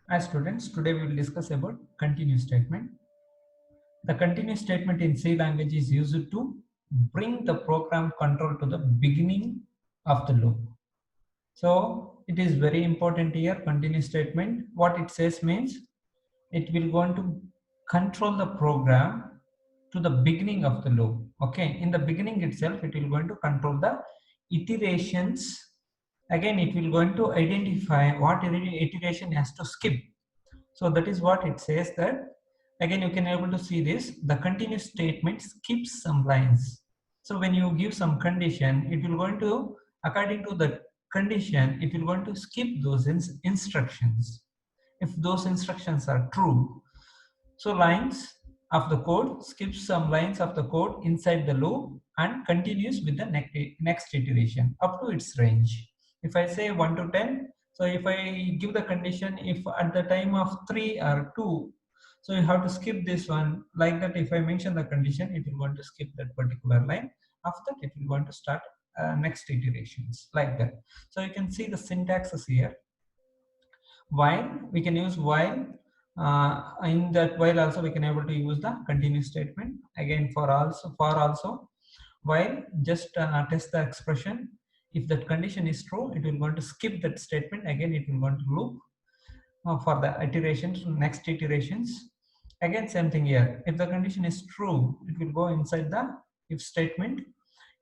As students, today we will discuss about continuous statement. The continuous statement in C language is used to bring the program control to the beginning of the loop. So it is very important here, continuous statement. What it says means it will going to control the program to the beginning of the loop. Okay, in the beginning itself, it will going to control the iterations. Again, it will going to identify what iteration has to skip. So that is what it says that again you can able to see this, the continuous statement skips some lines. So when you give some condition, it will going to, according to the condition, it will going to skip those instructions. If those instructions are true, so lines of the code skips some lines of the code inside the loop and continues with the next iteration up to its range. If I say 1 to 10, so if I give the condition, if at the time of 3 or 2, so you have to skip this one. Like that, if I mention the condition, it will want to skip that particular line. After that, it will want to start next iterations like that. So you can see the syntaxes here. While we can use while, in that while also we can able to use the continuous statement. Again for also while just test the expression. If that condition is true, it will going to skip that statement. Again it will going to loop for the iterations, next iterations. Again same thing here, if the condition is true, it will go inside the if statement.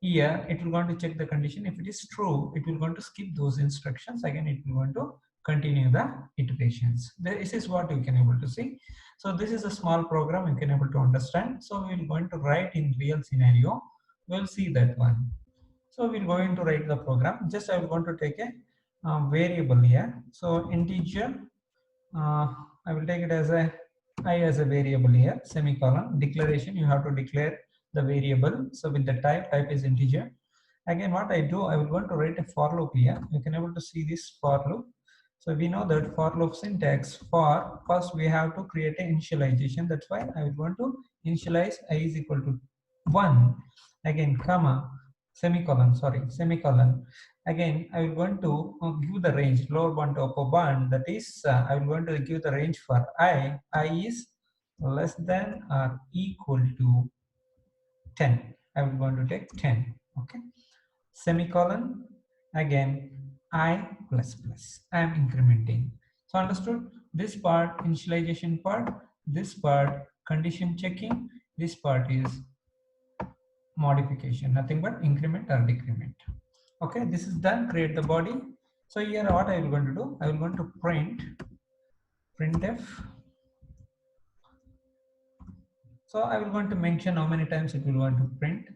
Here it will going to check the condition. If it is true, it will going to skip those instructions. Again it will going to continue the iterations. This is what you can able to see. So this is a small program you can able to understand. So we're going to write in real scenario. We'll see that one. So we're going to write the program. Just I will going to take a variable here. So integer, I will take it as a I as a variable here, semicolon. Declaration, you have to declare the variable. So with the type is integer. Again what I do, I will want to write a for loop here. You can able to see this for loop. So we know that for loop syntax, for first we have to create an initialization. That's why I will want to initialize I is equal to 1. Again comma, semicolon, sorry, semicolon. Again I will want to give the range lower bound to upper bound. That is I will want to give the range for I is less than or equal to 10. I will want to take 10. Okay, semicolon. Again I plus plus, I am incrementing. So understood this part, initialization part, this part condition checking, this part is modification, nothing but increment or decrement. Okay, this is done. Create the body. So here what I will going to do, I will going to printf. So I will going to mention how many times it will want to print.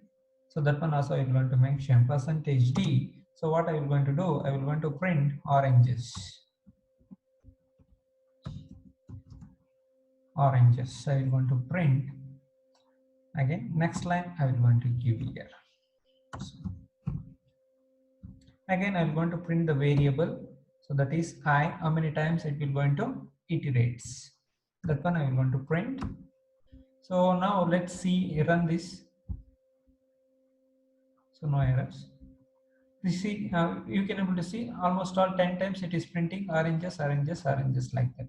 So that one also I will going to mention %d. So what I will going to do, I will going to print oranges. Oranges. So I will going to print. Again next line I will going to give here. So again I will going to print the variable. So that is I, how many times it will going to iterates. That one I will going to print. So now let's see, run this. So no errors. You see, you can able to see almost all 10 times it is printing oranges, oranges, oranges like that.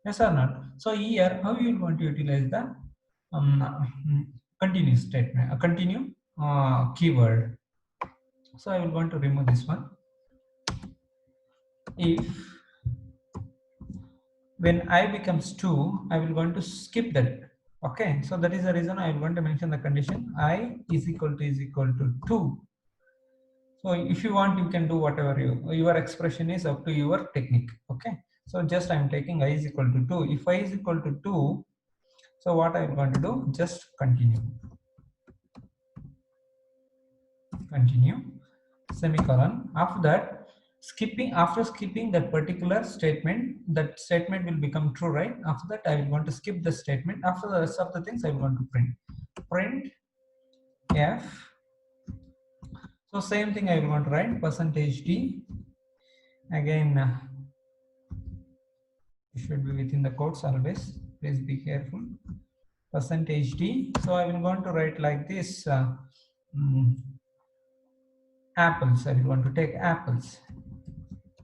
Yes or not? So here, how you want to utilize the continuous statement, continue keyword. So I will want to remove this one. If when I becomes 2, I will going to skip that. Okay, so that is the reason I will want to mention the condition I is equal to 2. So if you want, you can do whatever your expression is up to your technique. Okay, so just I'm taking I is equal to 2. If I is equal to 2, so what I'm going to do, just continue semicolon. After that, after skipping that particular statement, that statement will become true, right? After that I will want to skip the statement. After the rest of the things I want to print f. So same thing I will want to write %d. Again you should be within the quotes always, please be careful. %d. So I will going to write like this, apples. I will want to take apples.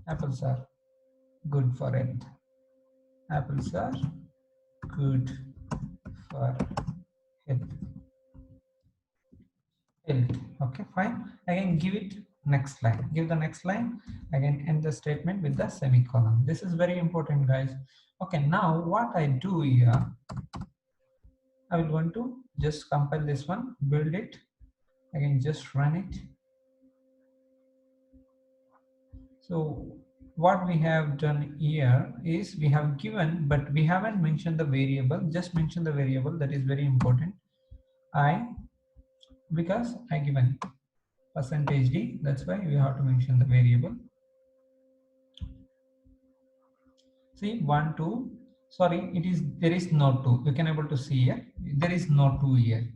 Apples are good for health. apples are good for health. Okay, fine. Again, give it next line. Give the next line. Again, end the statement with the semicolon. This is very important, guys. Okay, now what I do here, I will want to just compile this one, build it. Again, just run it. So what we have done here is we have given, but we haven't mentioned the variable. Just mention the variable. That is very important. Because I given percentage d, that's why we have to mention the variable. See, 1 2, sorry, it is, there is no 2. You can able to see here, there is no 2 here.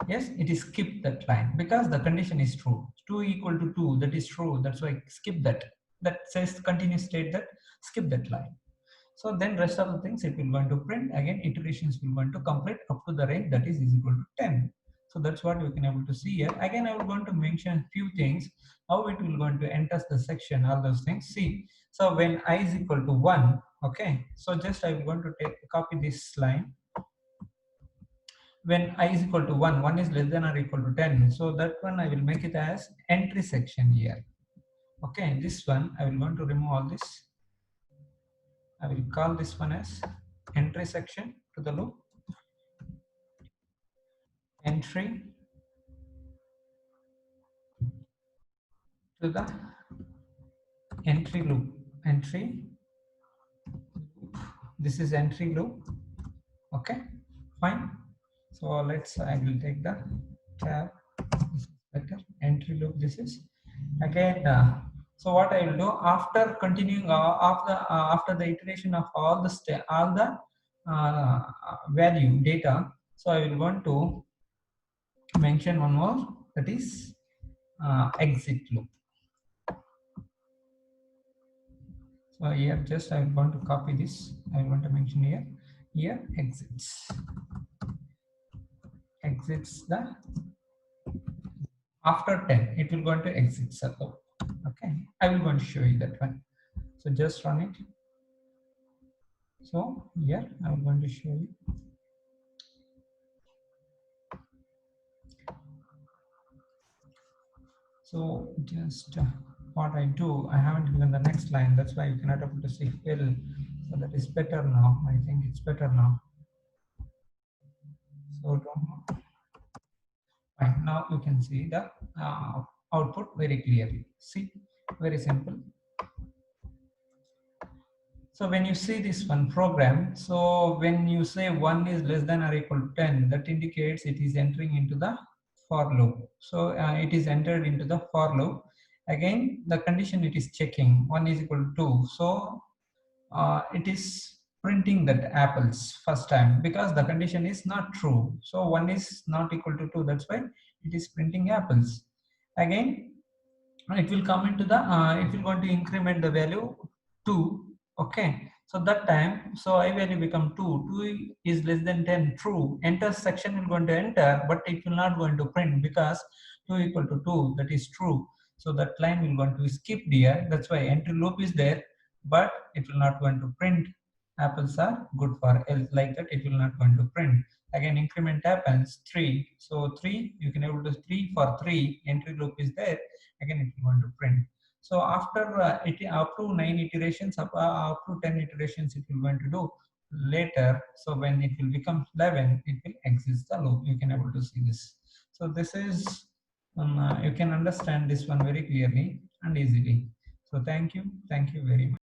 Yes, it is skip that line because the condition is true. 2 equal to 2, that is true. That's why skip that. That says continuous state, that skip that line. So then rest of the things it will going to print. Again, iterations will going to complete up to the range that is equal to 10. So that's what you can able to see here. Again, I will going to mention few things, how it will going to enter the section, all those things. See, so when I is equal to 1, okay, so just I will going to take copy this line. When I is equal to 1, 1 is less than or equal to 10, so that one I will make it as entry section here. Okay, this one I will going to remove all this. I will call this one as entry section to the loop. Entry to the entry loop. Entry loop. This is entry loop. Okay, fine. So let's, I will take the tab. This is better. Entry loop. This is again. So what I will do after continuing after the iteration of all the value data. So I will want to mention one more, that is exit loop. So here just I want to copy this. I want to mention here exits the after 10 it will go into exit circle. Okay, I will going to show you that one. So just run it. So here I'm going to show you. So just what I do, I haven't given the next line, that's why you cannot able to see fill. So that is better now. I think it's better now. So fine. Now you can see the output very clearly. See, very simple. So when you see this one program, so when you say 1 is less than or equal to 10, that indicates it is entering into the for loop. So it is entered into the for loop. Again, the condition it is checking 1 is equal to 2. So it is printing that apples first time because the condition is not true. So 1 is not equal to 2. That's why it is printing apples. Again, it will come into the it will going to increment the value 2. Okay, so that time, so I value become 2. 2 is less than 10, true. Enter section will going to enter, but it will not going to print because 2 equal to 2, that is true. So that line will going to skip here. That's why entry loop is there, but it will not going to print apples are good for, else like that it will not going to print. Again, increment happens 3. So 3, you can able to 3 for 3, entry loop is there. Again, it will want to print. So after up to 9 iterations, up to 10 iterations, it will going to do later. So when it will become 11, it will exit the loop. You can able to see this. So this is you can understand this one very clearly and easily. So thank you very much.